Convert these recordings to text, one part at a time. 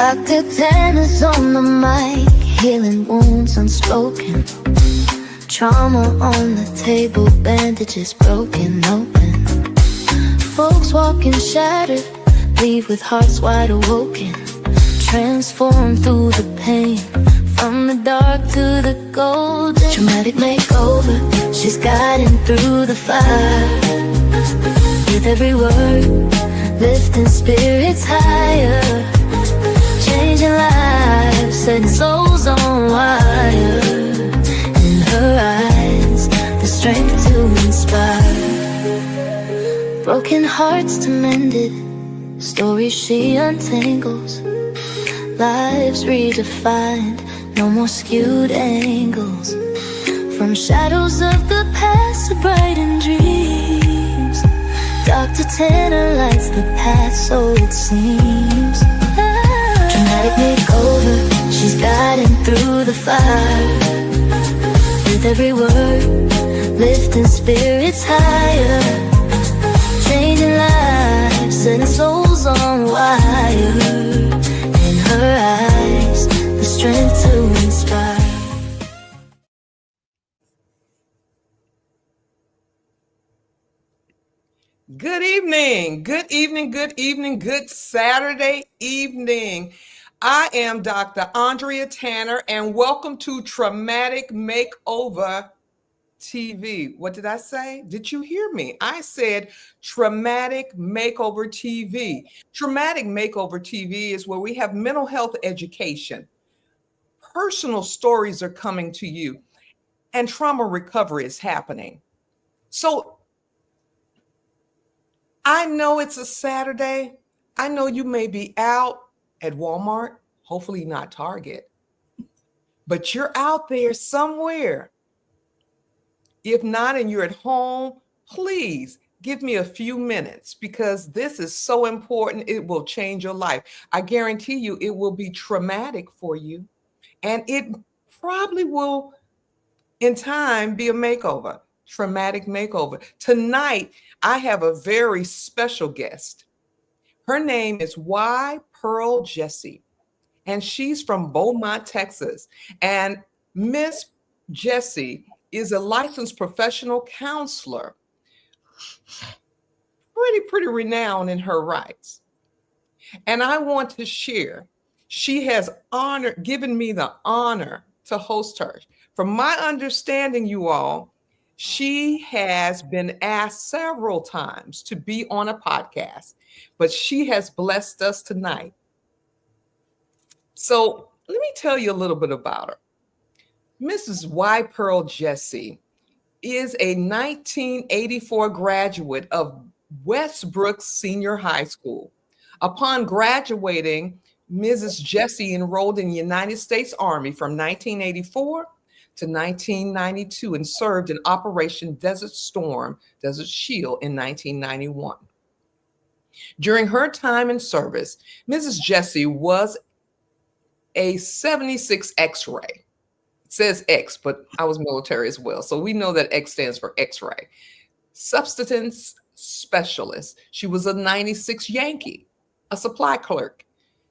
Dr. Tanner's on the mic, healing wounds unspoken. Trauma on the table, bandages broken open. Folks walking shattered, leave with hearts wide awoken. Transformed through the pain, from the dark to the golden. Traumatic makeover, she's guiding through the fire. With every word, lifting spirits higher. Changing lives, setting souls on wire. In her eyes, the strength to inspire. Broken hearts to mended, stories she untangles. Lives redefined, no more skewed angles. From shadows of the past to brightened dreams, Dr. Tanner lights the path, so it seems. Dramatic makeover, she's guiding through the fire. With every word, lifting spirits higher. Changing lives, setting souls on wire. In her eyes, the strength to inspire. Good evening, good evening, good evening, good Saturday evening. I am Dr. Andrea Tanner, and welcome to Traumatic Makeover TV. What did I say? Did you hear me? I said Traumatic Makeover TV. Traumatic Makeover TV is where we have mental health education. Personal stories are coming to you, and trauma recovery is happening. So I know it's a Saturday. I know you may be out at Walmart, hopefully not Target, but you're out there somewhere. If not, and you're at home, please give me a few minutes because this is so important. It will change your life. I guarantee you it will be traumatic for you, and it probably will, in time, be a makeover. Traumatic makeover. Tonight, I have a very special guest. Her name is Pearl Jessie, and she's from Beaumont, Texas. And Miss Jessie is a licensed professional counselor, pretty renowned in her rights. And I want to share, she has given me the honor to host her. From my understanding, you all, she has been asked several times to be on a podcast, but she has blessed us tonight. So let me tell you a little bit about her. Mrs. Pearl Jessie is a 1984 graduate of Westbrook Senior High School. Upon graduating, Mrs. Jessie enrolled in the United States Army from 1984 to 1992 and served in Operation Desert Shield in 1991. During her time in service, Mrs. Jessie was a 76 X-ray. It says X, but I was military as well, so we know that X stands for X-ray. Substance specialist. She was a 96 Yankee, a supply clerk.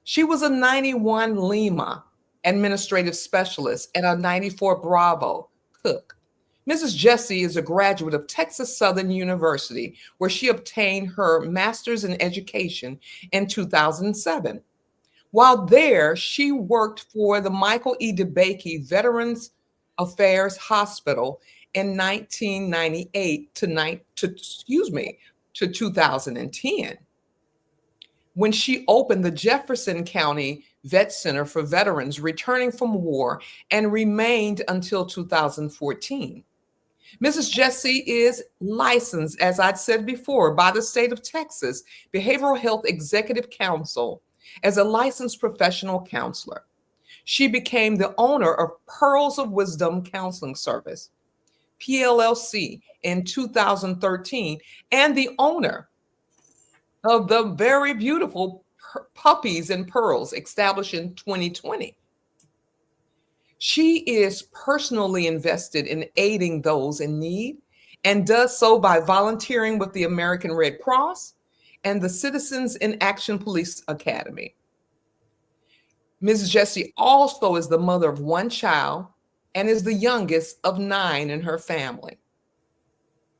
She was a 91 Lima, administrative specialist, and a 94 Bravo cook. Mrs. Jessie is a graduate of Texas Southern University, where she obtained her master's in education in 2007. While there, she worked for the Michael E. DeBakey Veterans Affairs Hospital in 1998 to 2010. When she opened the Jefferson County Vet Center for veterans returning from war and remained until 2014. Mrs. Jessie is licensed, as I'd said before, by the state of Texas Behavioral Health Executive Council as a licensed professional counselor. She became the owner of Pearls of Wisdom Counseling Service, PLLC, in 2013, and the owner of the very beautiful Puppies and Pearls, established in 2020. She is personally invested in aiding those in need and does so by volunteering with the American Red Cross and the Citizens in Action Police Academy. Mrs. Jessie also is the mother of one child and is the youngest of 9 in her family.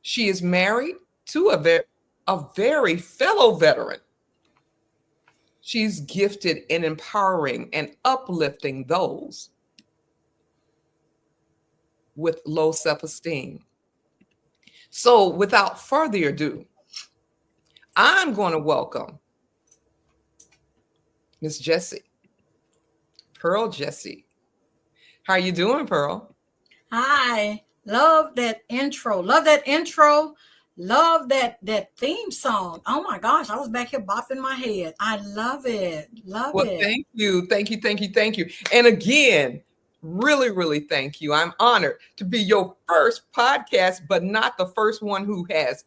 She is married to a very fellow veteran. She's gifted in empowering and uplifting those with low self-esteem. So without further ado, I'm going to welcome Miss Jessie, Pearl Jessie. How are you doing, Pearl? Hi. Love that intro. Love that intro. Love that theme song. Oh my gosh, I was back here bopping my head. I love it. Love Well, it. thank you. Thank you. Thank you. Thank you. And again, really, really thank you. I'm honored to be your first podcast, but not the first one who has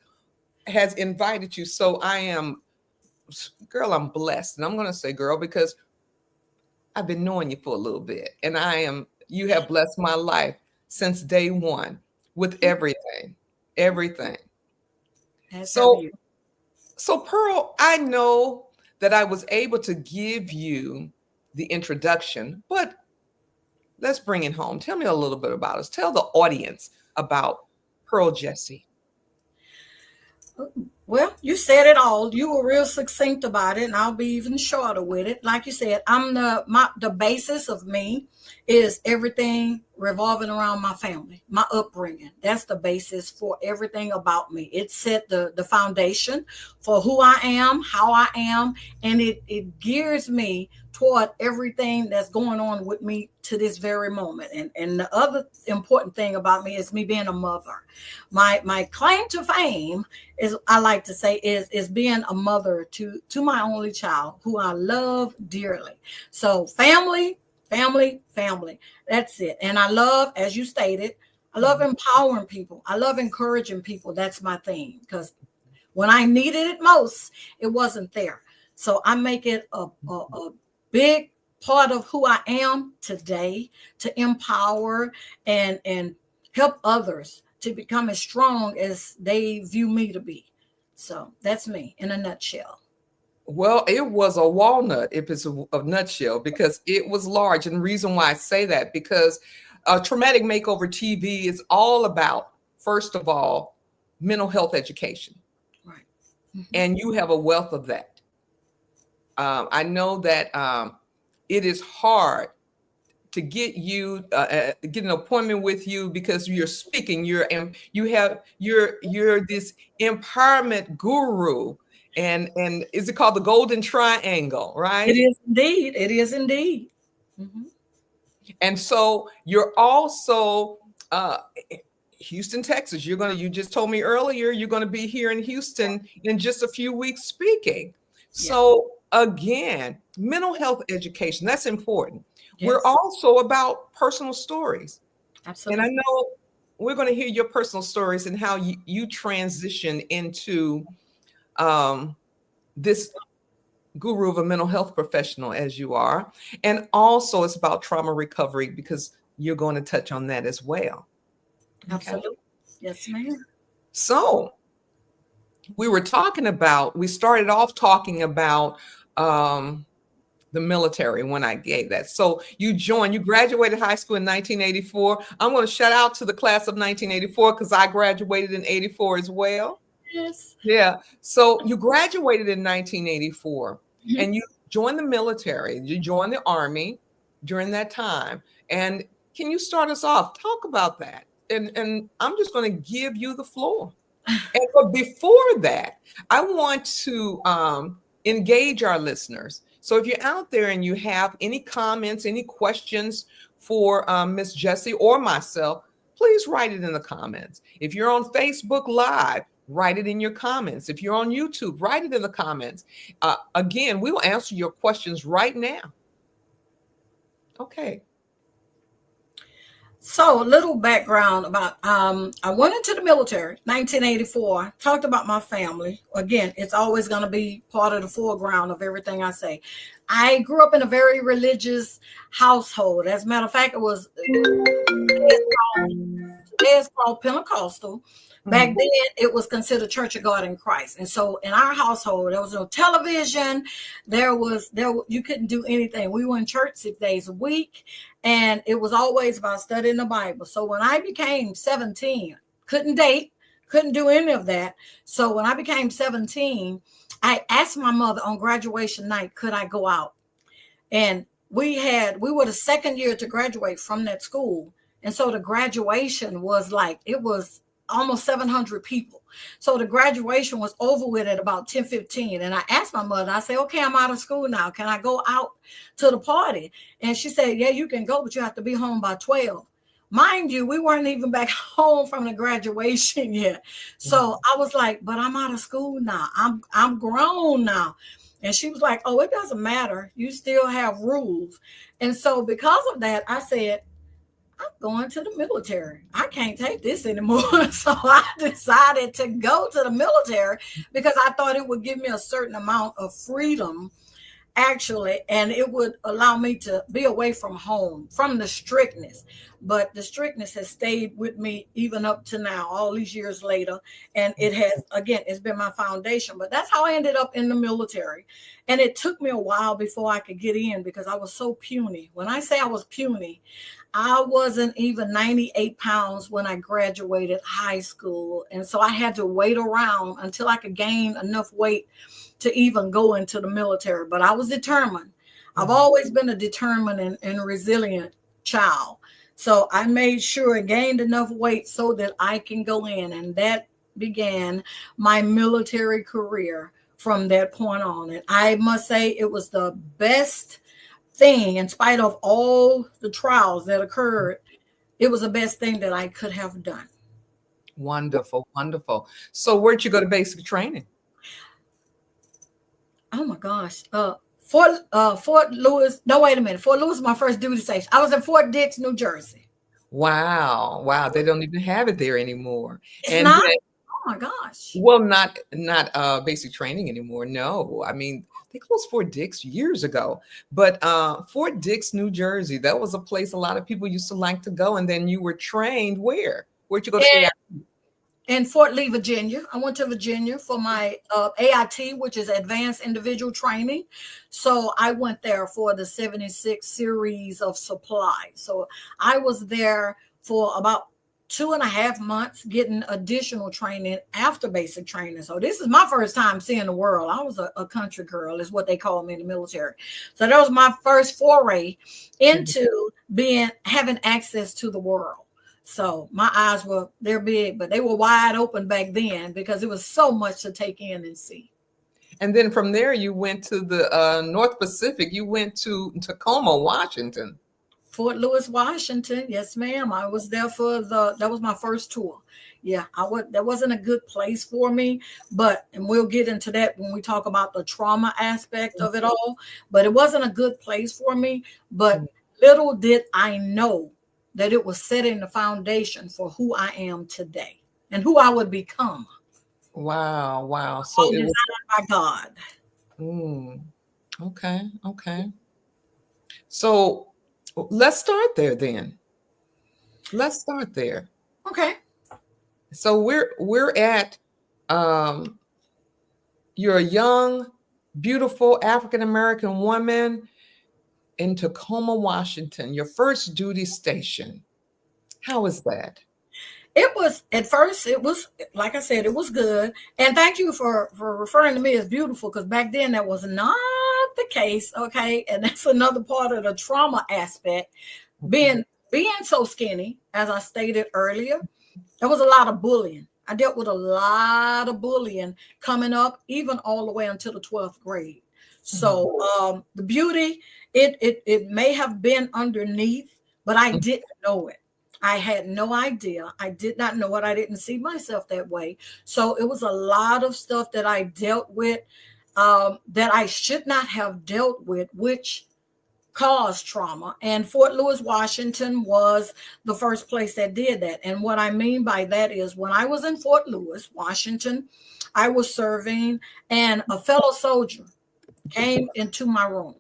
invited you. So I am, girl, I'm blessed. And I'm going to say, girl, because I've been knowing you for a little bit. And you have blessed my life since day one with everything. That's So, you. so Pearl, I know that I was able to give you the introduction, but let's bring it home. Tell me a little bit about us. Tell the audience about Pearl Jessie. Well, you said it all. You were real succinct about it, and I'll be even shorter with it. Like you said, I'm the basis of me is everything revolving around my family, my upbringing. That's the basis for everything about me. It set the foundation for who I am, how I am, and it gears me toward everything that's going on with me to this very moment. And the other important thing about me is me being a mother. My claim to fame is, I like to say, is being a mother to my only child, who I love dearly. So family. That's it. And I love, as you stated, I love empowering people. I love encouraging people. That's my thing. Because when I needed it most, it wasn't there. So I make it a big part of who I am today, to empower and help others to become as strong as they view me to be. So that's me in a nutshell. Well, it was a walnut, if it's a nutshell, because it was large. And the reason why I say that, because Traumatic Makeover TV is all about, first of all, mental health education. Right. And you have a wealth of that. I know that it is hard to get you get an appointment with you because you're speaking. You're this empowerment guru. And is it called the Golden Triangle, right? It is indeed. It is indeed. Mm-hmm. And so you're also Houston, Texas. You just told me earlier you're going to be here in Houston in just a few weeks speaking. Yeah. So again, mental health education, that's important. Yes. We're also about personal stories. Absolutely. And I know we're going to hear your personal stories and how you transition into this guru of a mental health professional as you are. And also it's about trauma recovery, because you're going to touch on that as well. Absolutely. Okay. Yes, ma'am. So we started off talking about the military when I gave that. So you graduated high school in 1984. I'm going to shout out to the class of 1984 because I graduated in 84 as well. Yes. Yeah. So you graduated in 1984 and you joined the military. You joined the Army during that time. And can you start us off? Talk about that. And I'm just going to give you the floor. But before that, I want to engage our listeners. So if you're out there and you have any comments, any questions for Miss Jessie or myself, please write it in the comments. If you're on Facebook Live, write it in your comments. If you're on YouTube, write it in the comments. Again, we will answer your questions right now. Okay. So a little background about, I went into the military, 1984, talked about my family. Again, it's always going to be part of the foreground of everything I say. I grew up in a very religious household. As a matter of fact, it was to today it's called Pentecostal. Back then, it was considered Church of God in Christ. And so in our household, there was no television. You couldn't do anything. We were in church 6 days a week, and it was always about studying the Bible. So when I became 17, couldn't date, couldn't do any of that. So when I became 17, I asked my mother on graduation night, could I go out? And we were the second year to graduate from that school. And so the graduation was it was almost 700 people. So the graduation was over with at about 10:15. And I asked my mother, I said, okay, I'm out of school now. Can I go out to the party? And she said, yeah, you can go, but you have to be home by 12. Mind you, we weren't even back home from the graduation yet. So I was like, but I'm out of school now. I'm grown now. And she was like, oh, it doesn't matter. You still have rules. And so because of that, I said, I'm going to the military. I can't take this anymore. So I decided to go to the military because I thought it would give me a certain amount of freedom, actually, and it would allow me to be away from home, from the strictness. But the strictness has stayed with me even up to now, all these years later. And it has, again, it's been my foundation. But that's how I ended up in the military. And it took me a while before I could get in because I was so puny. When I say I was puny, I wasn't even 98 pounds when I graduated high school. And so I had to wait around until I could gain enough weight to even go into the military. But I was determined. I've always been a determined and resilient child. So I made sure I gained enough weight so that I can go in. And that began my military career from that point on. And I must say it was the best thing, in spite of all the trials that occurred. It was the best thing that I could have done. Wonderful, wonderful. So where'd you go to basic training? Oh my gosh. Fort Lewis. No, wait a minute. Fort Lewis was my first duty station. I was in Fort Dix, New Jersey. Wow. Wow. They don't even have it there anymore. It's not? Oh my gosh. Well, not basic training anymore. No. I mean, they closed Fort Dix years ago. But Fort Dix, New Jersey, that was a place a lot of people used to like to go. And then you were trained where? Where'd you go to AIT? In Fort Lee, Virginia. I went to Virginia for my AIT, which is Advanced Individual Training. So I went there for the 76 series of supply. So I was there for about 2.5 months getting additional training after basic training. So this is my first time seeing the world. I was a country girl, is what they call me in the military. So that was my first foray into having access to the world. So my eyes they're big, but they were wide open back then because it was so much to take in and see. And then from there, you went to the North Pacific. You went to Tacoma, Washington. Fort Lewis, Washington. Yes, ma'am. I was there that was my first tour. Yeah, that wasn't a good place for me, and we'll get into that when we talk about the trauma aspect of it all, but it wasn't a good place for me. But little did I know that it was setting the foundation for who I am today and who I would become. Wow. Wow. So it was by God. Okay. So let's start there then. Let's start there. Okay. So we're at you're a young, beautiful African-American woman in Tacoma, Washington, your first duty station. How is that? It was, at first, it was, like I said, it was good. And thank you for referring to me as beautiful, because back then that was not the case, okay? And that's another part of the trauma aspect. Being so skinny, as I stated earlier, there was a lot of bullying. I dealt with a lot of bullying coming up, even all the way until the 12th grade. So the beauty, it may have been underneath, but I didn't know it. I had no idea. I did not know it. I didn't see myself that way. So it was a lot of stuff that I dealt with that I should not have dealt with, which caused trauma. And Fort Lewis, Washington was the first place that did that. And what I mean by that is when I was in Fort Lewis, Washington, I was serving, and a fellow soldier came into my room.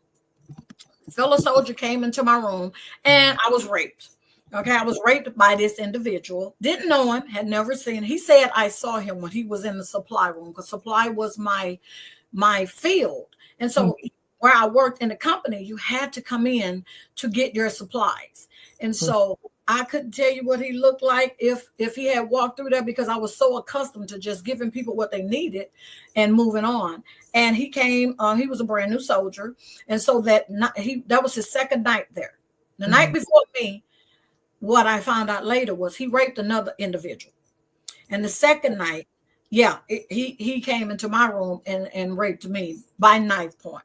A fellow soldier came into my room, and I was raped. Okay, I was raped by this individual. Didn't know him, had never seen him. He said I saw him when he was in the supply room, because supply was my field. And so where I worked in the company, you had to come in to get your supplies. And so I couldn't tell you what he looked like if he had walked through there, because I was so accustomed to just giving people what they needed and moving on. And he came, he was a brand new soldier. And so that was his second night there. The night before me, what I found out later was he raped another individual. And the second night, he came into my room and raped me by knife point.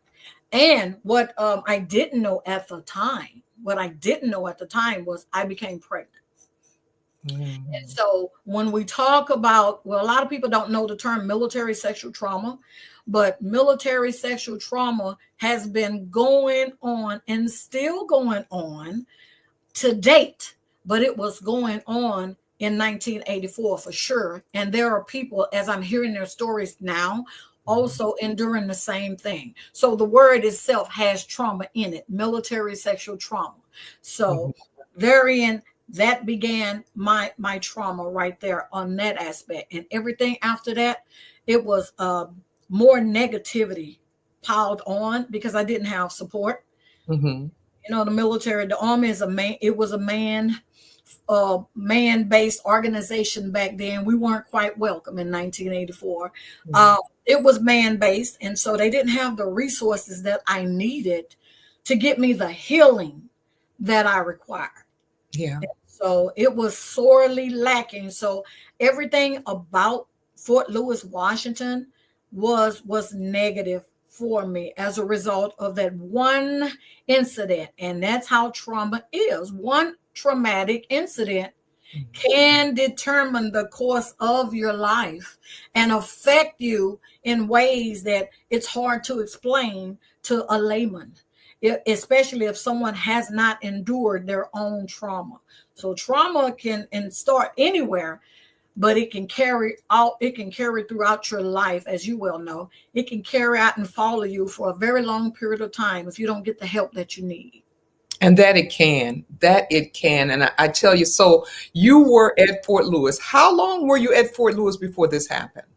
And what I didn't know at the time was I became pregnant. And so when we talk about, a lot of people don't know the term military sexual trauma, but military sexual trauma has been going on and still going on to date, but it was going on in 1984 for sure. And there are people, as I'm hearing their stories now, also enduring the same thing. So the word itself has trauma in it, military sexual trauma. So that began my trauma right there on that aspect. And everything after that, it was more negativity piled on because I didn't have support. You know, the military, the army is it was a man-based organization back then. We weren't quite welcome in 1984. It was man-based, and so they didn't have the resources that I needed to get me the healing that I required. And so it was sorely lacking. So everything about Fort Lewis, Washington was negative for me as a result of that one incident. And that's how trauma is. One traumatic incident can determine the course of your life and affect you in ways that it's hard to explain to a layman, especially if someone has not endured their own trauma. So trauma can start anywhere, but it can carry throughout your life, as you well know. It can carry out and follow you for a very long period of time if you don't get the help that you need. And that it can. And I tell you, so you were at Fort Lewis. How long were you at Fort Lewis before this happened?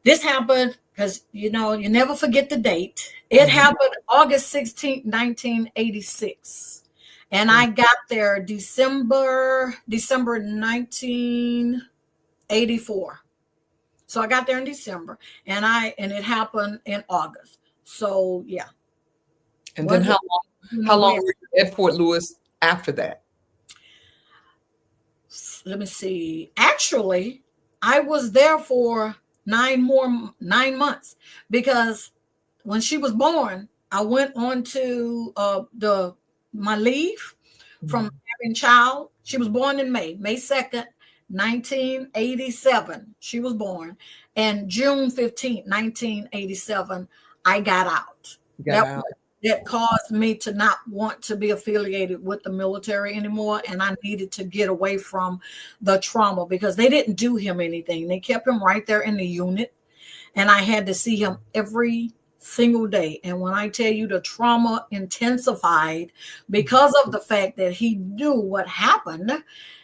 This happened because, you never forget the date. It happened August 16th, 1986. And I got there December 1984. So I got there in December, and it happened in August. So yeah. And then how long were you at Fort Lewis after that? Let me see. Actually, I was there for 9 months, because when she was born, I went on to my leave from having child. She was born in May 2nd, 1987. She was born. And June 15th, 1987, I got out. That caused me to not want to be affiliated with the military anymore. And I needed to get away from the trauma, because they didn't do him anything. They kept him right there in the unit. And I had to see him every single day. And when I tell you the trauma intensified because of the fact that he knew what happened,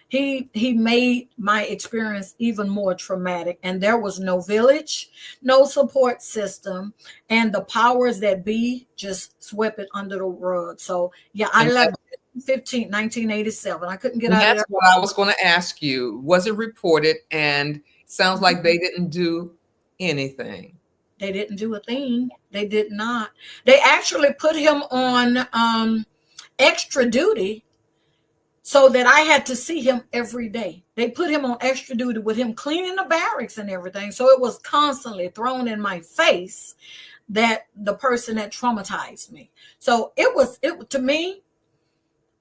he made my experience even more traumatic. And there was no village, no support system, and the powers that be just swept it under the rug. So yeah, I left 1987. I couldn't get out of there. That's what I was going to ask you. Was it reported? And it sounds like they didn't do anything. They didn't do a thing. They did not. They actually put him on extra duty, so that I had to see him every day. They put him on extra duty with him cleaning the barracks and everything. So it was constantly thrown in my face that the person that traumatized me. So it to me,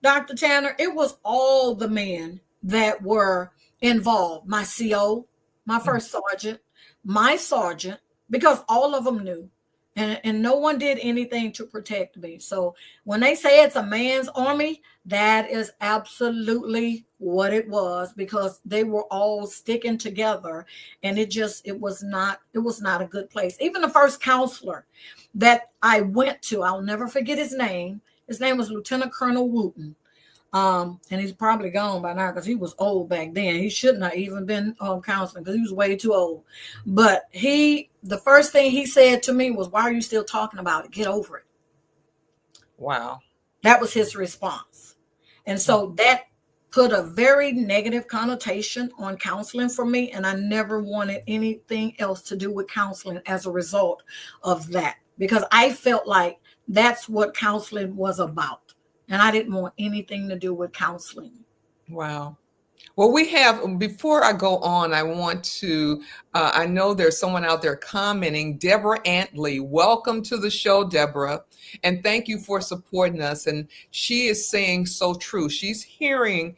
Dr. Tanner, it was all the men that were involved. My CO, my first sergeant, my sergeant, because all of them knew. And no one did anything to protect me. So when they say it's a man's army, that is absolutely what it was, because they were all sticking together, and it was not a good place. Even the first counselor that I went to, I'll never forget his name. His name was Lieutenant Colonel Wooten. And he's probably gone by now because he was old back then. He shouldn't have even been on counseling because he was way too old. But the first thing he said to me was, "Why are you still talking about it? Get over it." Wow. That was his response. And so that put a very negative connotation on counseling for me. And I never wanted anything else to do with counseling as a result of that, because I felt like that's what counseling was about. And I didn't want anything to do with counseling. Wow. Well, we have, before I go on, I want to, I know there's someone out there commenting, Deborah Antley. Welcome to the show, Deborah. And thank you for supporting us. And she is saying so true. She's hearing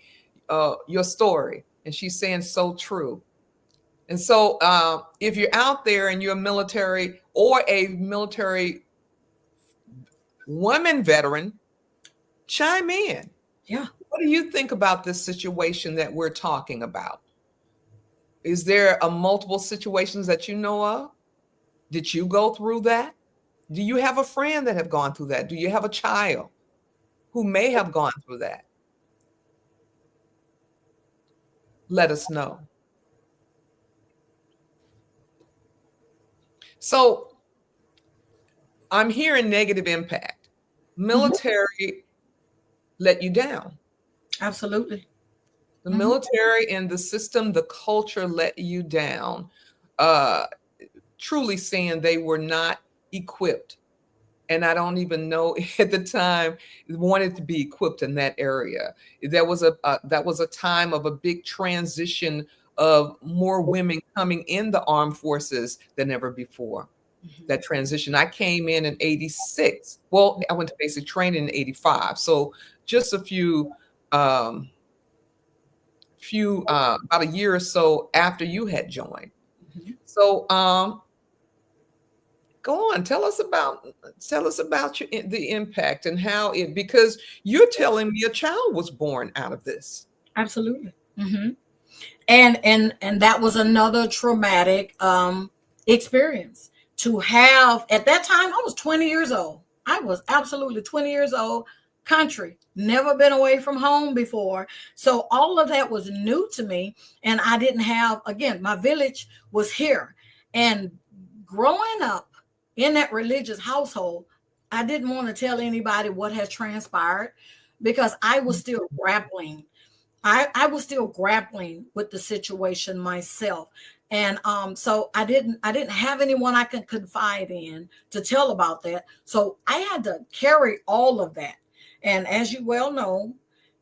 your story and she's saying so true. And so if you're out there and you're a military or a military woman veteran, chime in. Yeah. What do you think about this situation that we're talking about? Is there multiple situations that you know of? Did you go through that? Do you have a friend that have gone through that? Do you have a child who may have gone through that? Let us know. So I'm hearing negative impact. Military let you down. Absolutely. The military and the system, the culture let you down. Truly saying they were not equipped. And I don't even know at the time wanted to be equipped in that area. That was a time of a big transition of more women coming in the armed forces than ever before. That transition. I came in 86. Well, I went to basic training in 85. So just about a year or so after you had joined. So go on, tell us about the impact and how it, because you're telling me a child was born out of this. Absolutely. And that was another traumatic experience to have. At that time, I was 20 years old. I was absolutely 20 years old, country, never been away from home before. So all of that was new to me. And I didn't have, again, my village was here. And growing up in that religious household, I didn't want to tell anybody what has transpired because I was still grappling. I was still grappling with the situation myself. And so I didn't have anyone I could confide in to tell about that. So I had to carry all of that. And as you well know,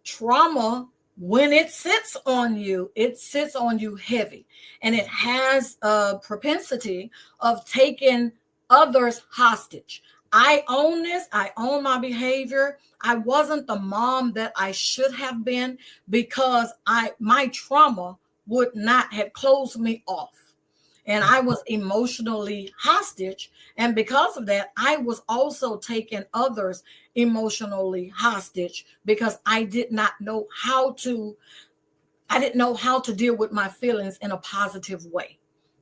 trauma, when it sits on you heavy. And it has a propensity of taking others hostage. I own this. I own my behavior. I wasn't the mom that I should have been because my trauma would not have closed me off. And I was emotionally hostage. And because of that, I was also taking others emotionally hostage because I did not know how to deal with my feelings in a positive way.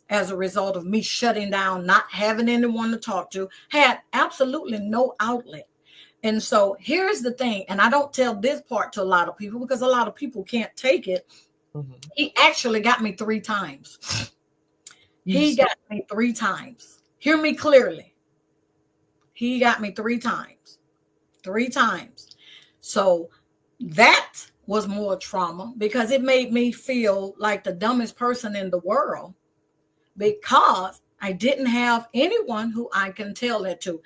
As a result of me shutting down, not having anyone to talk to, had absolutely no outlet. And so here's the thing, and I don't tell this part to a lot of people because a lot of people can't take it. He actually got me 3 times. He got me 3 times. Hear me clearly. He got me 3 times. 3 times. So that was more trauma because it made me feel like the dumbest person in the world because I didn't have anyone who I can tell that to.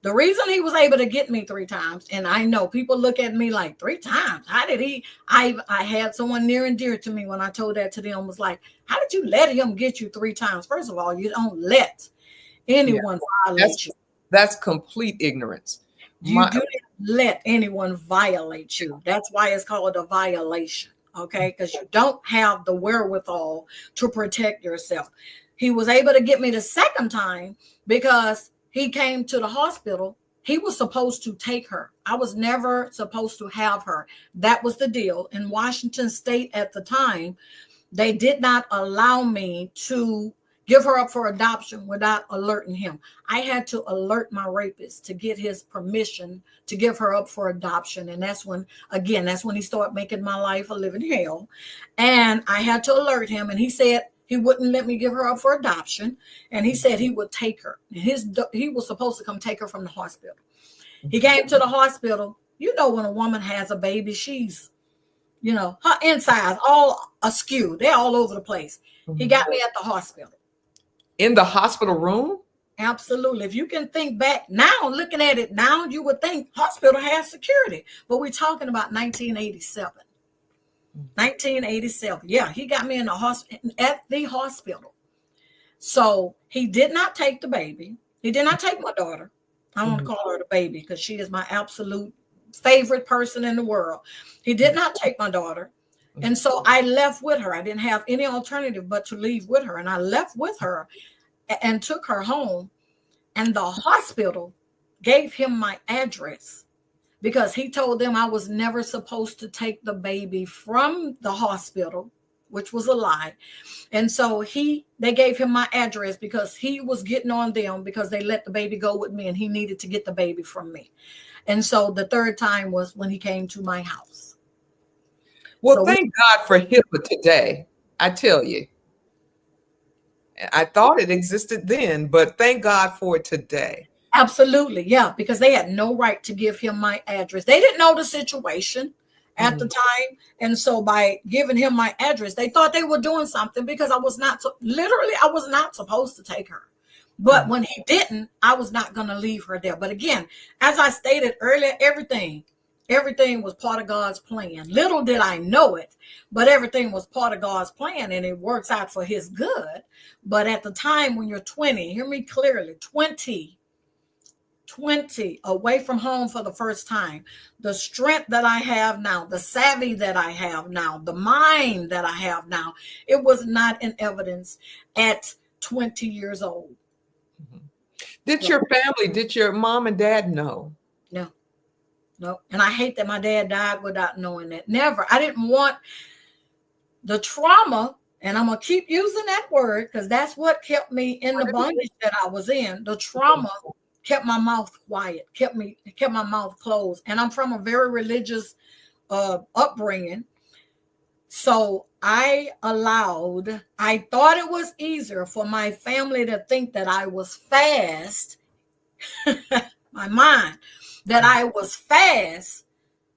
The reason he was able to get me 3 times, and I know people look at me like 3 times. How did he? I had someone near and dear to me when I told that to them was like, how did you let him get you 3 times? First of all, you don't let anyone violate you. That's complete ignorance. You do not let anyone violate you. That's why it's called a violation. Okay, because you don't have the wherewithal to protect yourself. He was able to get me the second time because he came to the hospital. He was supposed to take her. I was never supposed to have her. That was the deal. In Washington State at the time, they did not allow me to give her up for adoption without alerting him. I had to alert my rapist to get his permission to give her up for adoption. And that's when, again, that's when he started making my life a living hell. And I had to alert him. And he said he wouldn't let me give her up for adoption. And he said he would take her. He was supposed to come take her from the hospital. He came to the hospital. You know, when a woman has a baby, she's, you know, her insides all askew. They're all over the place. He got me at the hospital. In the hospital room? Absolutely. If you can think back now, looking at it now, you would think hospital has security. But we're talking about 1987. 1987. Yeah, he got me in at the hospital. So he did not take the baby. He did not take my daughter. I don't want to call her the baby because she is my absolute favorite person in the world. He did not take my daughter. And so I left with her. I didn't have any alternative but to leave with her. And I left with her and took her home. And the hospital gave him my address because he told them I was never supposed to take the baby from the hospital, which was a lie. And so they gave him my address because he was getting on them because they let the baby go with me and he needed to get the baby from me. And so the third time was when he came to my house. Well, thank God for HIPAA today. I tell you, I thought it existed then, but thank God for it today. Absolutely. Yeah, because they had no right to give him my address. They didn't know the situation at the time. And so by giving him my address, they thought they were doing something because I was not supposed to take her. But when he didn't, I was not going to leave her there. But again, as I stated earlier, everything was part of God's plan. Little did I know it, but everything was part of God's plan and it works out for his good. But at the time when you're 20, hear me clearly, 20 away from home for the first time, the strength that I have now, the savvy that I have now, the mind that I have now, it was not in evidence at 20 years old. Did your mom and dad know? No. And I hate that my dad died without knowing that. Never. I didn't want the trauma, and I'm going to keep using that word because that's what kept me in the bondage that I was in. The trauma kept my mouth quiet, kept my mouth closed. And I'm from a very religious upbringing. So I thought it was easier for my family to think that I was fast, my mind, that I was fast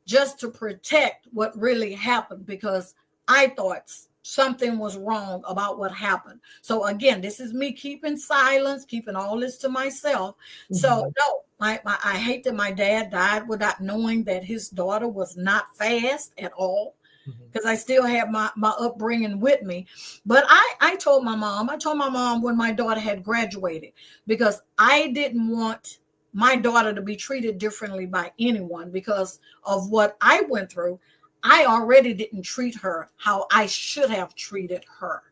just to protect what really happened because I thought something was wrong about what happened. So again, this is me keeping silence, keeping all this to myself. So no, I hate that my dad died without knowing that his daughter was not fast at all because I still have my upbringing with me. But I told my mom when my daughter had graduated because I didn't want my daughter to be treated differently by anyone because of what I went through. I already didn't treat her how I should have treated her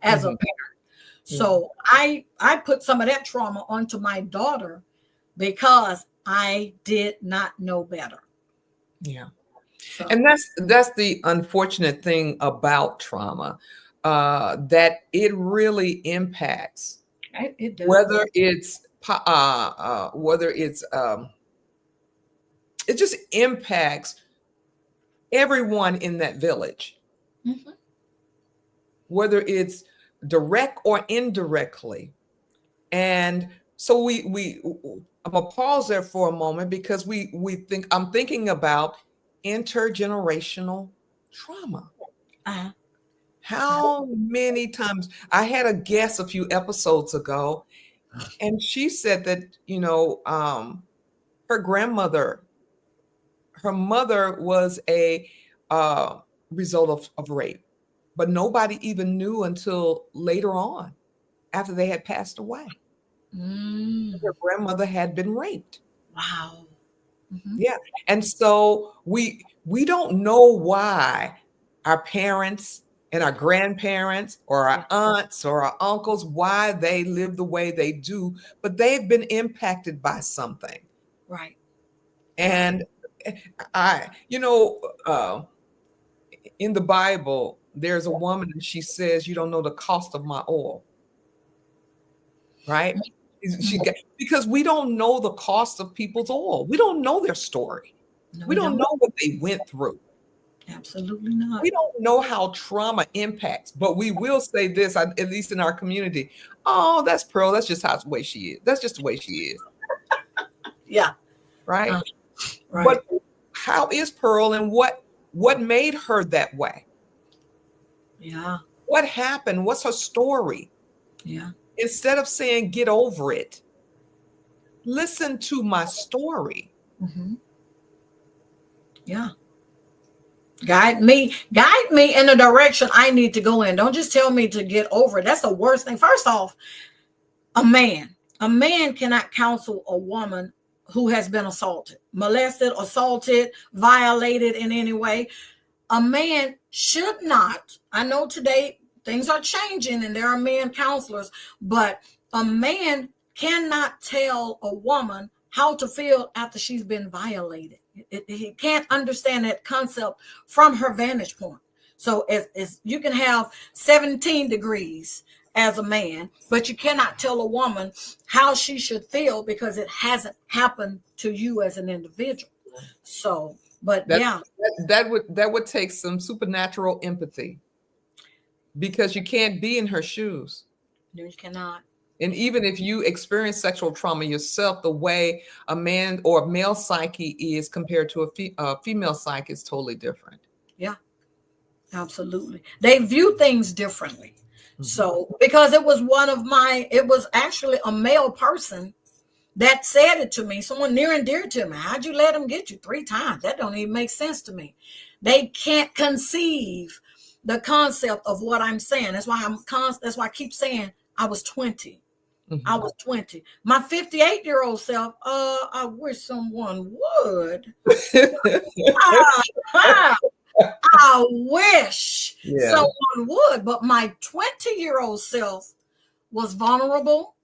as a parent. So I put some of that trauma onto my daughter because I did not know better. Yeah. So. And that's the unfortunate thing about trauma, that it really impacts it does. whether it's it just impacts everyone in that village, whether it's direct or indirectly. And so I'm gonna pause there for a moment because I'm thinking about intergenerational trauma. How many times I had a guest a few episodes ago, and she said that, her mother was a result of rape, but nobody even knew until later on after they had passed away. Her grandmother had been raped. Wow. Yeah. And so we don't know why our parents and our grandparents or our aunts or our uncles, why they live the way they do, but they've been impacted by something. Right. And in the Bible, there's a woman and she says, you don't know the cost of my oil. right? She got, because we don't know the cost of people's oil. We don't know their story. No, We don't know what they went through. Absolutely not. We don't know how trauma impacts, but we will say this, at least in our community. Oh, that's Pearl. That's just how the way she is. That's just the way she is. Yeah. Right. Right. But how is Pearl, and what made her that way? Yeah. What happened? What's her story? Yeah. Instead of saying, get over it, listen to my story. Mm-hmm. Yeah. Guide me in the direction I need to go in. Don't just tell me to get over it. That's the worst thing. First off, a man cannot counsel a woman who has been assaulted, molested, assaulted, violated in any way. A man should not. I know today things are changing and there are men counselors, but a man cannot tell a woman how to feel after she's been violated. He can't understand that concept from her vantage point. So as you can have 17 degrees as a man, but you cannot tell a woman how she should feel because it hasn't happened to you as an individual. So, but that would take some supernatural empathy, because you can't be in her shoes. No, you cannot. And even if you experience sexual trauma yourself, the way a man or a male psyche is compared to a female psyche is totally different. Yeah, absolutely. They view things differently. Mm-hmm. So, because it was actually a male person that said it to me, someone near and dear to me. How'd you let him get you 3 times? That don't even make sense to me. They can't conceive the concept of what I'm saying. That's why I keep saying I was 20. Mm-hmm. I was 20. My 58-year-old self, I wish someone would. I wish someone would. But my 20-year-old self was vulnerable.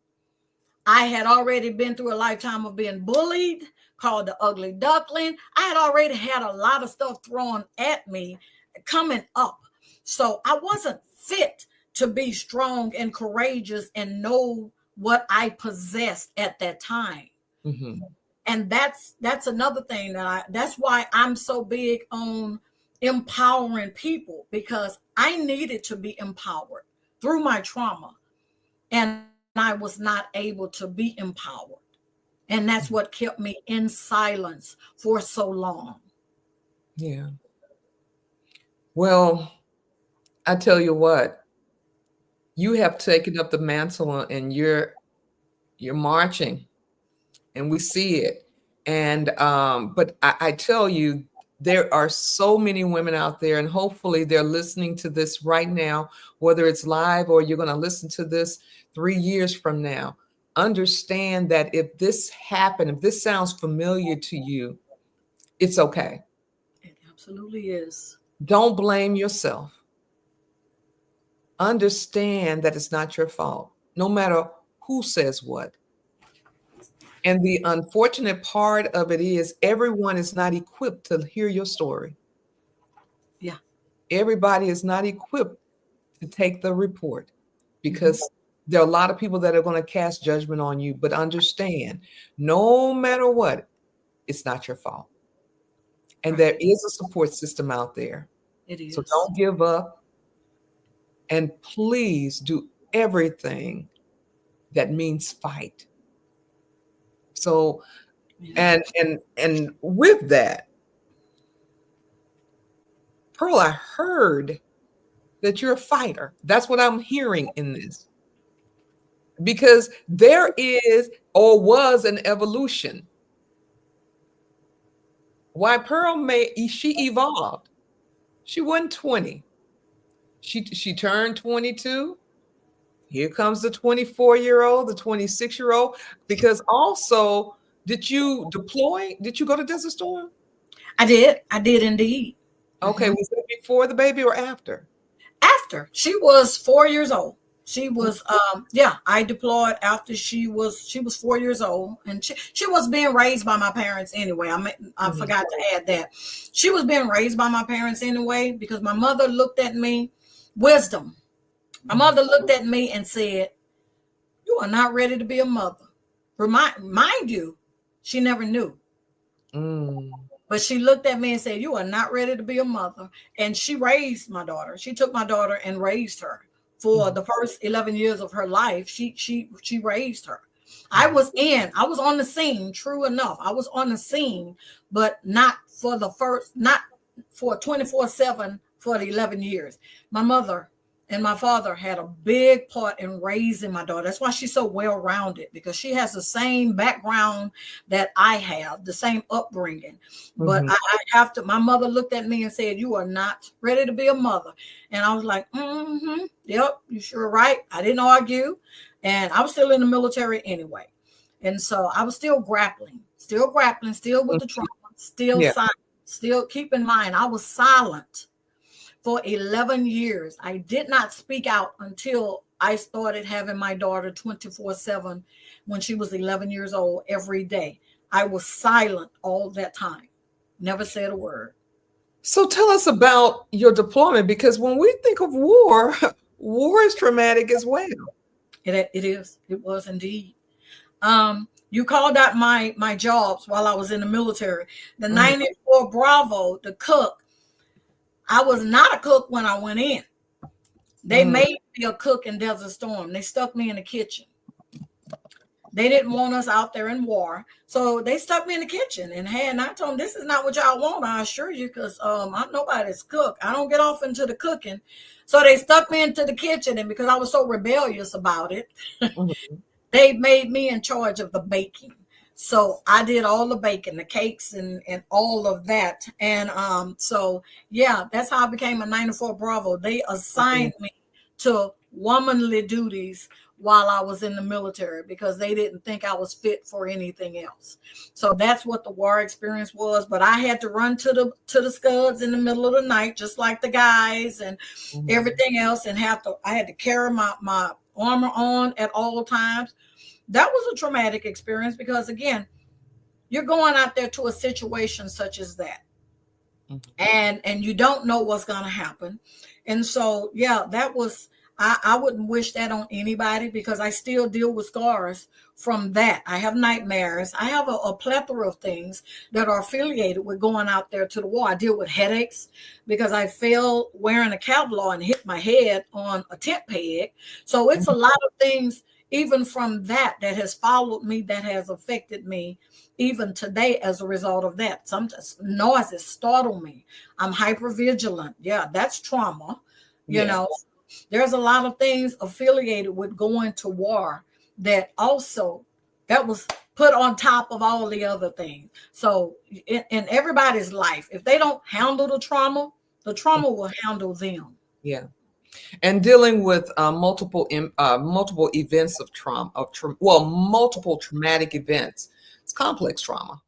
I had already been through a lifetime of being bullied, called the ugly duckling. I had already had a lot of stuff thrown at me coming up. So I wasn't fit to be strong and courageous and know what I possessed at that time. Mm-hmm. And that's another thing that's why I'm so big on empowering people, because I needed to be empowered through my trauma, and I was not able to be empowered. And that's what kept me in silence for so long. Yeah. Well, I tell you what, you have taken up the mantle and you're marching, and we see it. And but I tell you, there are so many women out there, and hopefully they're listening to this right now, whether it's live or you're going to listen to this 3 years from now. Understand that if this happened, if this sounds familiar to you, it's okay. It absolutely is. Don't blame yourself. Understand that it's not your fault, no matter who says what. And the unfortunate part of it is everyone is not equipped to hear your story. Yeah. Everybody is not equipped to take the report, because there are a lot of people that are going to cast judgment on you. But understand, no matter what, it's not your fault. And there is a support system out there. It is. So don't give up. And please do everything that means fight. So, and with that, Pearl, I heard that you're a fighter. That's what I'm hearing in this. Because there is or was an evolution. Why Pearl she evolved. She wasn't 20. She turned 22. Here comes the 24-year-old, the 26-year-old. Because also, did you deploy? Did you go to Desert Storm? I did. I did indeed. Okay. Was it before the baby or after? After. She was 4 years old. She was, I deployed after she was 4 years old, and she was being raised by my parents anyway. I forgot to add that. She was being raised by my parents anyway, because my mother looked at me, wisdom. My mother looked at me and said, you are not ready to be a mother. Mind you, she never knew. But she looked at me and said, you are not ready to be a mother. And she raised my daughter. She took my daughter and raised her for the first 11 years of her life. She raised her. I was on the scene, true enough. I was on the scene, but not for 24/7 for the 11 years. My mother and my father had a big part in raising my daughter. That's why she's so well-rounded, because she has the same background that I have, the same upbringing. But I have to, my mother looked at me and said, you are not ready to be a mother. And I was like, yep, you sure right. I didn't argue. And I was still in the military anyway. And so I was still grappling, still with the trauma, silent. Still keep in mind, I was silent for 11 years. I did not speak out until I started having my daughter 24/7 when she was 11 years old every day. I was silent all that time. Never said a word. So tell us about your deployment, because when we think of war, war is traumatic as well. It is. It was indeed. You called out my jobs while I was in the military. The 94 Bravo, the cook. I was not a cook when I went in. They made me a cook in Desert Storm. They stuck me in the kitchen. They didn't want us out there in war. So they stuck me in the kitchen. And I told them, this is not what y'all want, I assure you, because I'm nobody's cook. I don't get off into the cooking. So they stuck me into the kitchen. And because I was so rebellious about it, they made me in charge of the baking. So I did all the baking, the cakes and all of that. And so, yeah, that's how I became a 94 Bravo. They assigned me to womanly duties while I was in the military because they didn't think I was fit for anything else. So that's what the war experience was. But I had to run to the scuds in the middle of the night, just like the guys and everything else. And I had to carry my armor on at all times. That was a traumatic experience because, again, you're going out there to a situation such as that. And you don't know what's going to happen. And so, yeah, that was, I wouldn't wish that on anybody because I still deal with scars from that. I have nightmares. I have a plethora of things that are affiliated with going out there to the war. I deal with headaches because I fell wearing a Kevlar and hit my head on a tent peg. So it's a lot of things, even from that has followed me, that has affected me even today as a result of that. Some noises startle me. I'm hypervigilant. Yeah, that's trauma. You know, there's a lot of things affiliated with going to war that was put on top of all the other things. So in everybody's life, if they don't handle the trauma will handle them. Yeah. And dealing with multiple events of trauma, multiple traumatic events. It's complex trauma.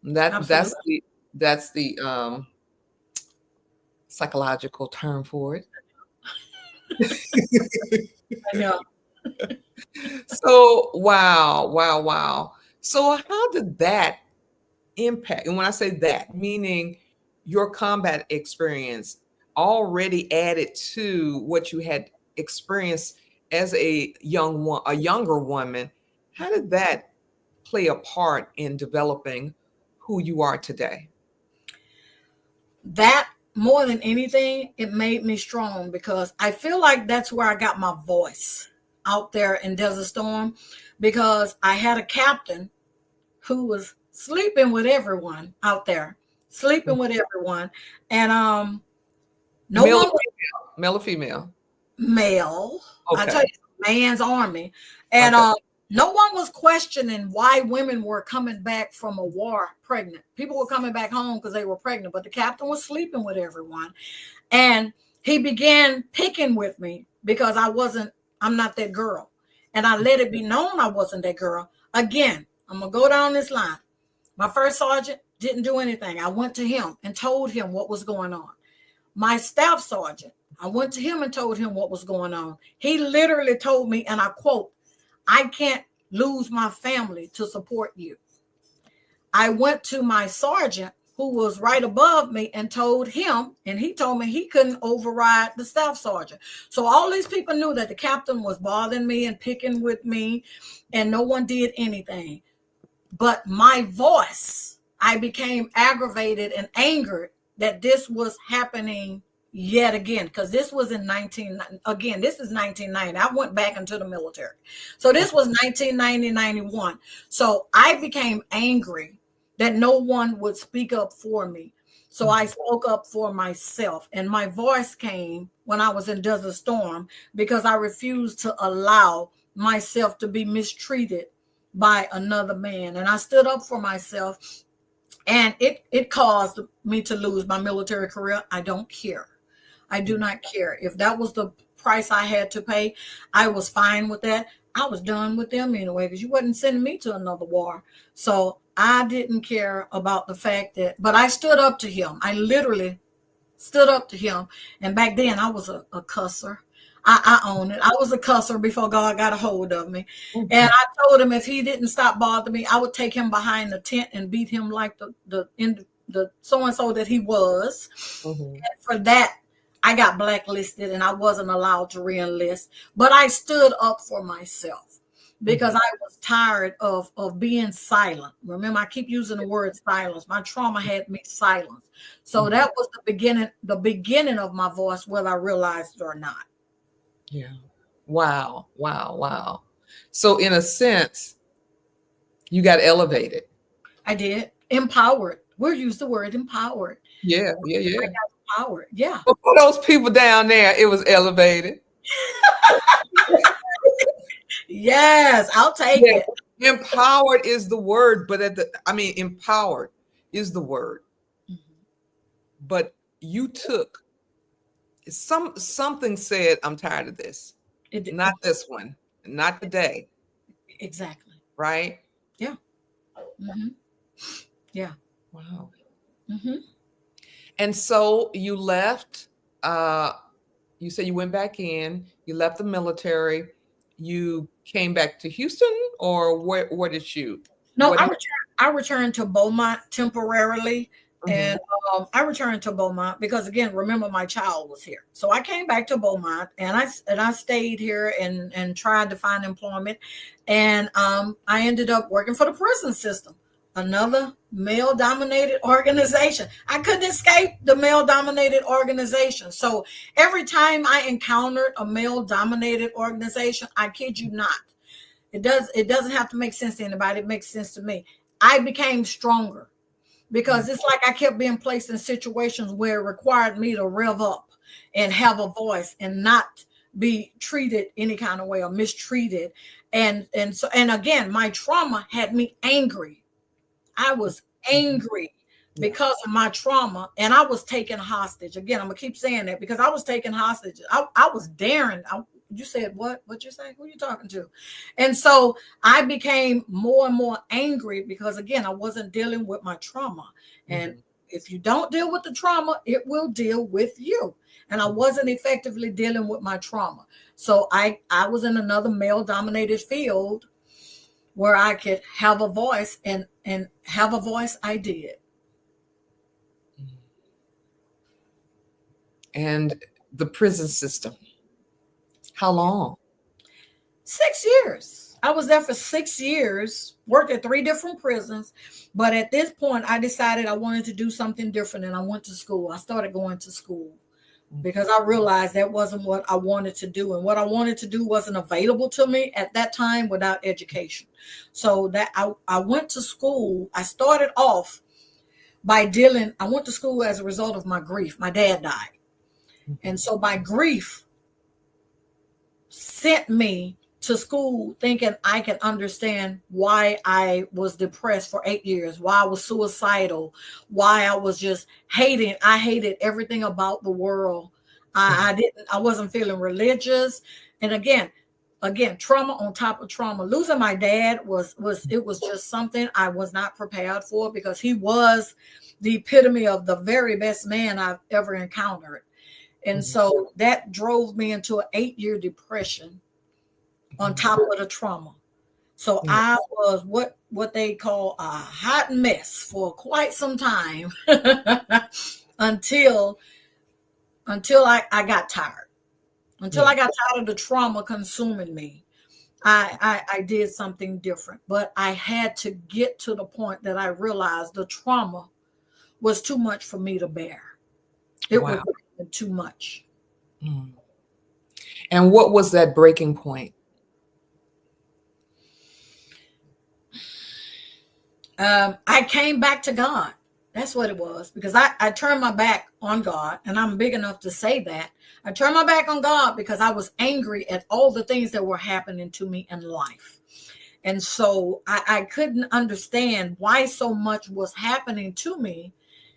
That's the psychological term for it. I know. So wow. So how did that impact? And when I say that, meaning your combat experience already added to what you had experienced as a younger woman. How did that play a part in developing who you are today? That more than anything, it made me strong because I feel like that's where I got my voice out there in Desert Storm, because I had a captain who was sleeping with everyone out there, and male or female? Male. Okay. I tell you, man's army. And no one was questioning why women were coming back from a war pregnant. People were coming back home because they were pregnant, but the captain was sleeping with everyone. And he began picking with me because I'm not that girl. And I let it be known I wasn't that girl. Again, I'm going to go down this line. My first sergeant didn't do anything. I went to him and told him what was going on. My staff sergeant, I went to him and told him what was going on. He literally told me, and I quote, I can't lose my family to support you. I went to my sergeant who was right above me and told him, and he told me he couldn't override the staff sergeant. So all these people knew that the captain was bothering me and picking with me, and no one did anything. But my voice, I became aggravated and angered that this was happening yet again, because this was in this is 1990. I went back into the military. So this was 1990, 91. So I became angry that no one would speak up for me. So I spoke up for myself, and my voice came when I was in Desert Storm because I refused to allow myself to be mistreated by another man. And I stood up for myself, and it caused me to lose my military career. I don't care. I do not care. If that was the price I had to pay, I was fine with that. I was done with them anyway, because you wasn't sending me to another war. So I didn't care about the fact that, but I stood up to him. I literally stood up to him. And back then I was a cusser. I own it. I was a cusser before God got a hold of me. And I told him if he didn't stop bothering me, I would take him behind the tent and beat him like the so-and-so that he was. And for that, I got blacklisted and I wasn't allowed to re-enlist. But I stood up for myself because I was tired of being silent. Remember, I keep using the word silence. My trauma had me silenced. So that was the beginning of my voice, whether I realized it or not. Yeah. Wow. Wow. Wow. So in a sense, you got elevated. I did. Empowered. We'll use the word empowered. Yeah. Yeah. Yeah. I got empowered. Yeah. But for those people down there, it was elevated. Yes, I'll take it. Empowered is the word, but empowered is the word. But you took something said, I'm tired of this. Not this one, not today. Exactly. Right? Yeah. Yeah. Wow. And so you left, you said you went back in, you left the military, you came back to Houston, or where did you? No, I returned to Beaumont temporarily. And I returned to Beaumont because, again, remember, my child was here. So I came back to Beaumont, and I stayed here and tried to find employment. And I ended up working for the prison system, another male-dominated organization. I couldn't escape the male-dominated organization. So every time I encountered a male-dominated organization, I kid you not, it doesn't have to make sense to anybody. It makes sense to me. I became stronger. Because it's like I kept being placed in situations where it required me to rev up and have a voice and not be treated any kind of way or mistreated. And again, my trauma had me angry. I was angry because of my trauma, and I was taken hostage. Again, I'm gonna keep saying that because I was taken hostage. I was daring. You said what? What you say? Who you talking to? And so I became more and more angry because, again, I wasn't dealing with my trauma. And if you don't deal with the trauma, it will deal with you. And I wasn't effectively dealing with my trauma. So I was in another male-dominated field where I could have a voice, and have a voice I did. And the prison system. How long? 6 years. I was there for 6 years, worked at 3 different prisons. But at this point, I decided I wanted to do something different, and I went to school. I started going to school because I realized that wasn't what I wanted to do. And what I wanted to do wasn't available to me at that time without education. So that I went to school. I started off by I went to school as a result of my grief. My dad died. And so my grief sent me to school thinking I could understand why I was depressed for 8 years, why I was suicidal, why I was just hating. I hated everything about the world. I wasn't feeling religious. And again, trauma on top of trauma. Losing my dad was just something I was not prepared for, because he was the epitome of the very best man I've ever encountered. And so that drove me into an 8-year depression on top of the trauma. So Yeah. I was what they call a hot mess for quite some time until I got tired. Until Yeah. I got tired of the trauma consuming me. I did something different. But I had to get to the point that I realized the trauma was too much for me to bear. It was Wow. too much. Mm. And what was that breaking point? I came back to God. That's what it was, because I turned my back on God, and I'm big enough to say that. I turned my back on God because I was angry at all the things that were happening to me in life. And so I couldn't understand why so much was happening to me,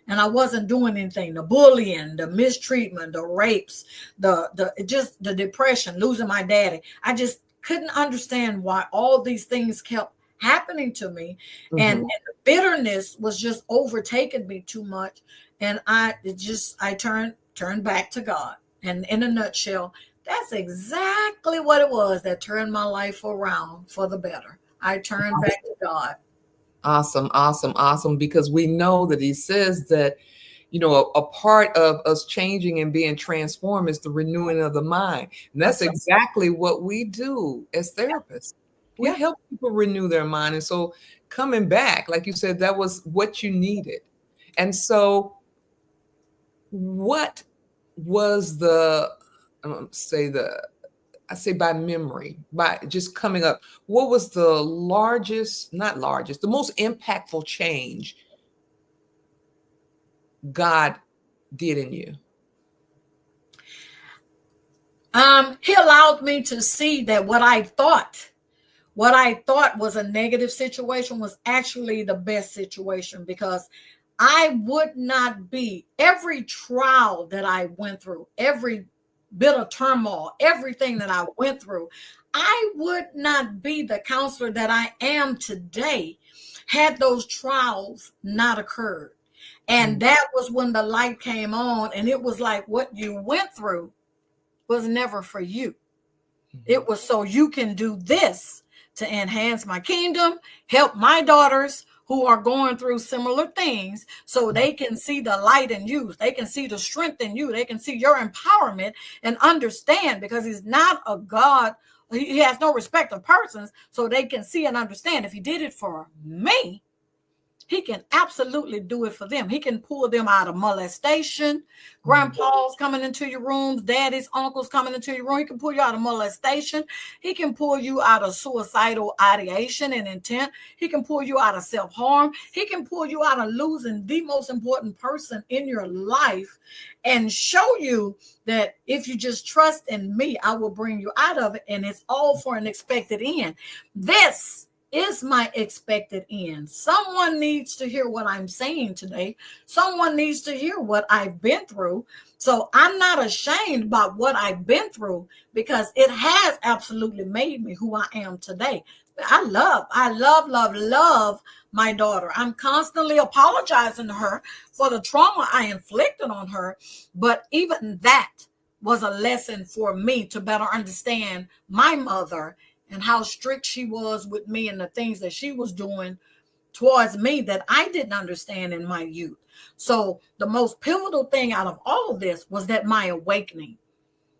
and I wasn't doing anything. The bullying, the mistreatment, the rapes, the depression, losing my daddy. I just couldn't understand why all these things kept happening to me, and Mhm. the bitterness was just overtaking me too much. And I turned back to God. And in a nutshell, that's exactly what it was that turned my life around for the better. I turned back to God. Awesome, awesome, awesome. Because we know that he says that, a part of us changing and being transformed is the renewing of the mind. And that's That's right. exactly what we do as therapists. We Yeah. help people renew their mind. And so coming back, like you said, that was what you needed. And so what was I say by memory, by just coming up, what was the not largest, the most impactful change God did in you? He allowed me to see that what I thought was a negative situation was actually the best situation, because I would not be every trial that I went through, every bit of turmoil, everything that I went through, I would not be the counselor that I am today had those trials not occurred. And Mm, that was when the light came on, and it was like what you went through was never for you. mhm, It was so you can do this to enhance my kingdom, help my daughters who are going through similar things, so mhm, they can see the light in you. They can see the strength in you. They can see your empowerment and understand, because he's not a God. He has no respect of persons. So they can see and understand, if he did it for me, he can absolutely do it for them. He can pull them out of molestation. mhm, Grandpa's coming into your rooms, daddy's, uncles coming into your room. He can pull you out of molestation. He can pull you out of suicidal ideation and intent. He can pull you out of self-harm. He can pull you out of losing the most important person in your life, and show you that if you just trust in me, I will bring you out of it. And it's all for an expected end. This is my expected end. Someone needs to hear what I'm saying today. Someone needs to hear what I've been through. So I'm not ashamed about what I've been through, because it has absolutely made me who I am today. I love my daughter. I'm constantly apologizing to her for the trauma I inflicted on her. But even that was a lesson for me to better understand my mother, and how strict she was with me, and the things that she was doing towards me that I didn't understand in my youth. So the most pivotal thing out of all of this was that my awakening,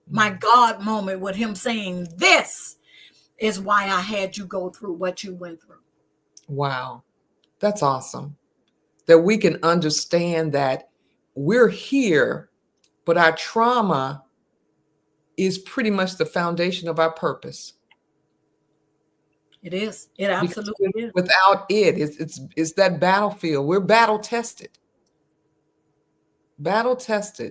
my mhm. God moment, with him saying, this is why I had you go through what you went through. Wow, that's awesome. That we can understand that we're here, but our trauma is pretty much the foundation of our purpose. It is. It Because absolutely is. without it, it's that battlefield. We're battle tested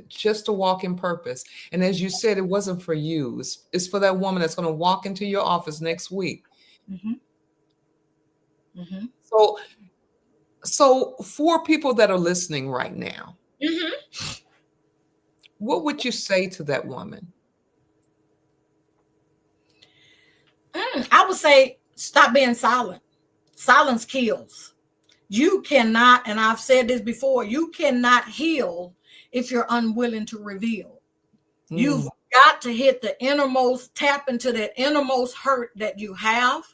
just to walk in purpose. And as you said, it wasn't for you. It's for that woman that's going to walk into your office next week. Mm-hmm. Mm-hmm. So, so for people that are listening right now, Mm-hmm. what would you say to that woman? I would say, stop being silent. Silence kills. You cannot, and I've said this before, you cannot heal if you're unwilling to reveal. You've Mm, got to hit the innermost, tap into that innermost hurt that you have,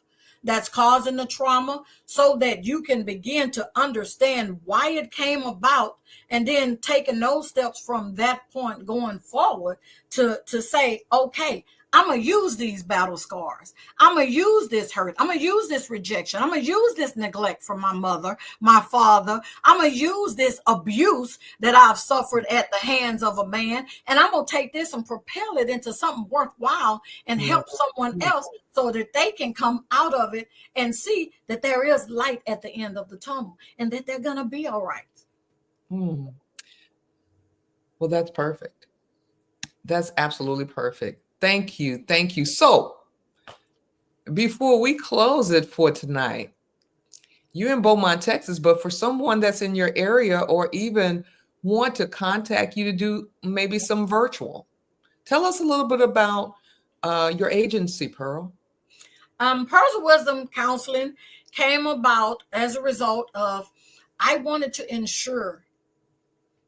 that's causing the trauma, so that you can begin to understand why it came about, and then taking those steps from that point going forward to say, okay, I'm going to use these battle scars. I'm going to use this hurt. I'm going to use this rejection. I'm going to use this neglect from my mother, my father. I'm going to use this abuse that I've suffered at the hands of a man. And I'm going to take this and propel it into something worthwhile and help someone else, so that they can come out of it and see that there is light at the end of the tunnel, and that they're going to be all right. Well, that's perfect. That's absolutely perfect. Thank you. Thank you. So before we close it for tonight, you're in Beaumont, Texas, but for someone that's in your area or even want to contact you to do maybe some virtual, tell us a little bit about your agency, Pearl. Pearls of Wisdom Counseling came about as a result of, I wanted to ensure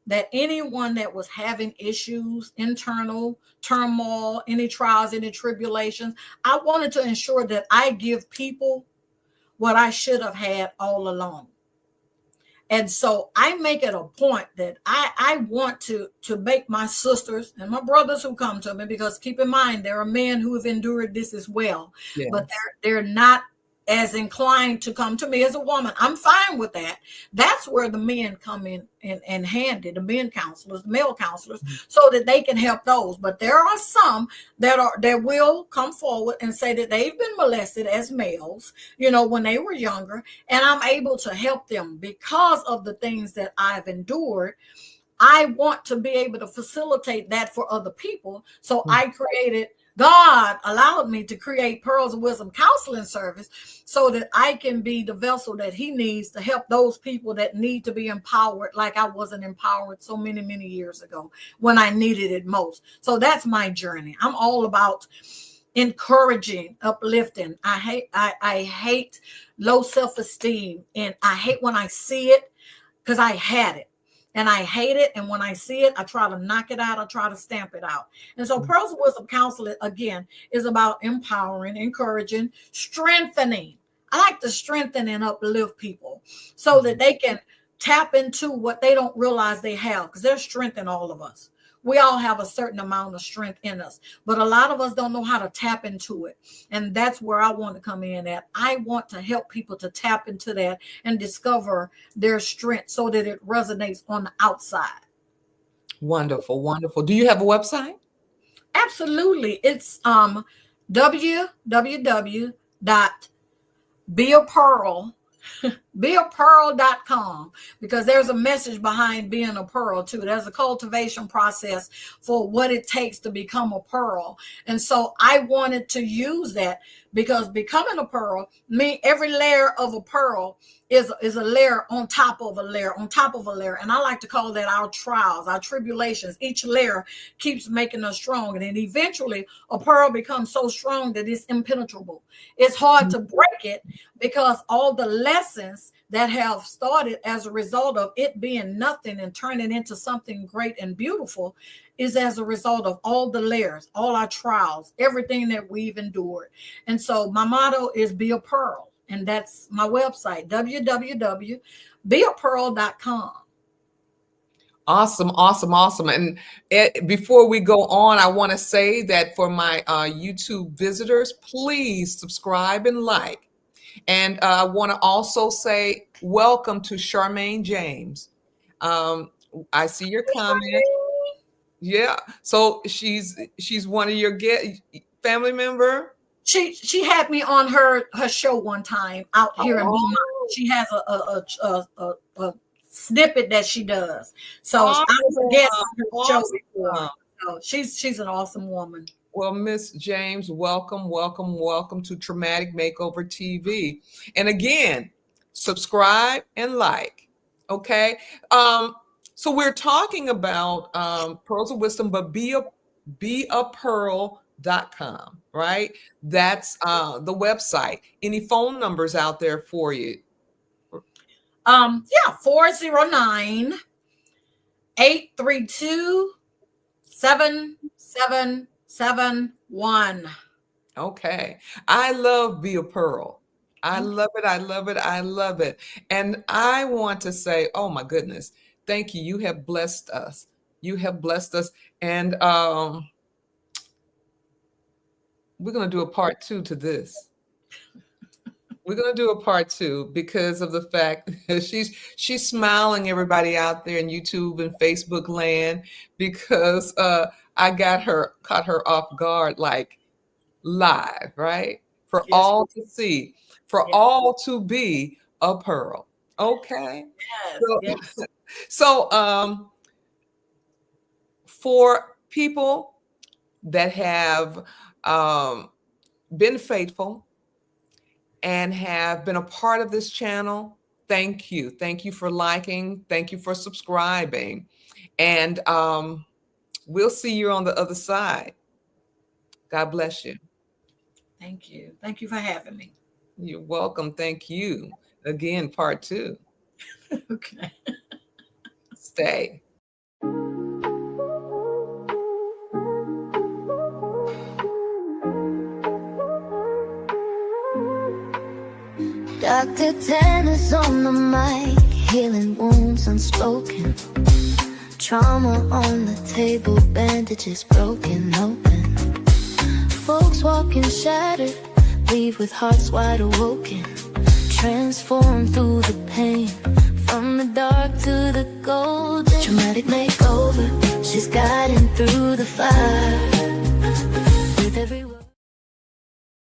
that anyone that was having issues, internal turmoil, any trials, any tribulations, I wanted to ensure that I give people what I should have had all along. And so I make it a point that I want to make my sisters and my brothers who come to me, because keep in mind, there are men who have endured this as well, but they're not as inclined to come to me as a woman. I'm fine with that. That's where the men come in and handy, the men counselors, the male counselors, so that they can help those. But there are some that will come forward and say that they've been molested as males, when they were younger, and I'm able to help them because of the things that I've endured. I want to be able to facilitate that for other people. So God allowed me to create Pearls of Wisdom Counseling Service, so that I can be the vessel that he needs to help those people that need to be empowered, like I wasn't empowered so many, many years ago when I needed it most. So that's my journey. I'm all about encouraging, uplifting. I hate low self-esteem, and I hate when I see it, because I had it. And I hate it. And when I see it, I try to knock it out. I try to stamp it out. And so Pearls of Wisdom Counseling, again, is about empowering, encouraging, strengthening. I like to strengthen and uplift people so that they can tap into what they don't realize they have, because there's strength in all of us. We all have a certain amount of strength in us, but a lot of us don't know how to tap into it. And that's where I want to come in at. I want to help people to tap into that and discover their strength so that it resonates on the outside. Wonderful, wonderful. Do you have a website? Absolutely. It's www.beapearl.com, because there's a message behind being a pearl too. There's a cultivation process for what it takes to become a pearl. And so I wanted to use that, because becoming a pearl means every layer of a pearl is a layer on top of a layer on top of a layer. And I like to call that our trials, our tribulations. Each layer keeps making us strong. And then eventually a pearl becomes so strong that it's impenetrable. It's hard to break it, because all the lessons that have started as a result of it being nothing and turning into something great and beautiful is as a result of all the layers, all our trials, everything that we've endured. And so my motto is Be a Pearl. And that's my website, www.beapearl.com. Awesome, awesome, awesome. And before we go on, I want to say that for my YouTube visitors, please subscribe and like. And I want to also say welcome to Charmaine James. I see your comment. Yeah. So she's one of your family member. She had me on her show one time out here in Beaumont. She has a snippet that she does. So I was a guest on her show before. So she's an awesome woman. Well, Miss James, welcome, welcome, welcome to Traumatic Makeover TV. And again, subscribe and like. Okay. So we're talking about Pearls of Wisdom, but beapearl.com, right? That's the website. Any phone numbers out there for you? 409-832-7771. Okay. I love Be a Pearl. I love it. I love it. I love it. And I want to say, oh my goodness, thank you. You have blessed us. You have blessed us. And we're going to do a part 2 to this. We're going to do a part 2 because of the fact that she's smiling everybody out there in YouTube and Facebook land because I caught her off guard, like live, right? For Yes. all to see, for Yes. all to be a pearl. Okay. Yes. So, Yes. so for people that have been faithful and have been a part of this channel, thank you. Thank you for liking. Thank you for subscribing. And we'll see you on the other side. God bless you. Thank you. Thank you for having me. You're welcome. Thank you. Again, part 2. Okay. Stay. Dr. Tanner's on the mic, healing wounds unspoken. Trauma on the table, bandages broken open. Folks walking shattered, leave with hearts wide awoken. Transformed through the pain, from the dark to the golden. Traumatic makeover, she's guiding through the fire.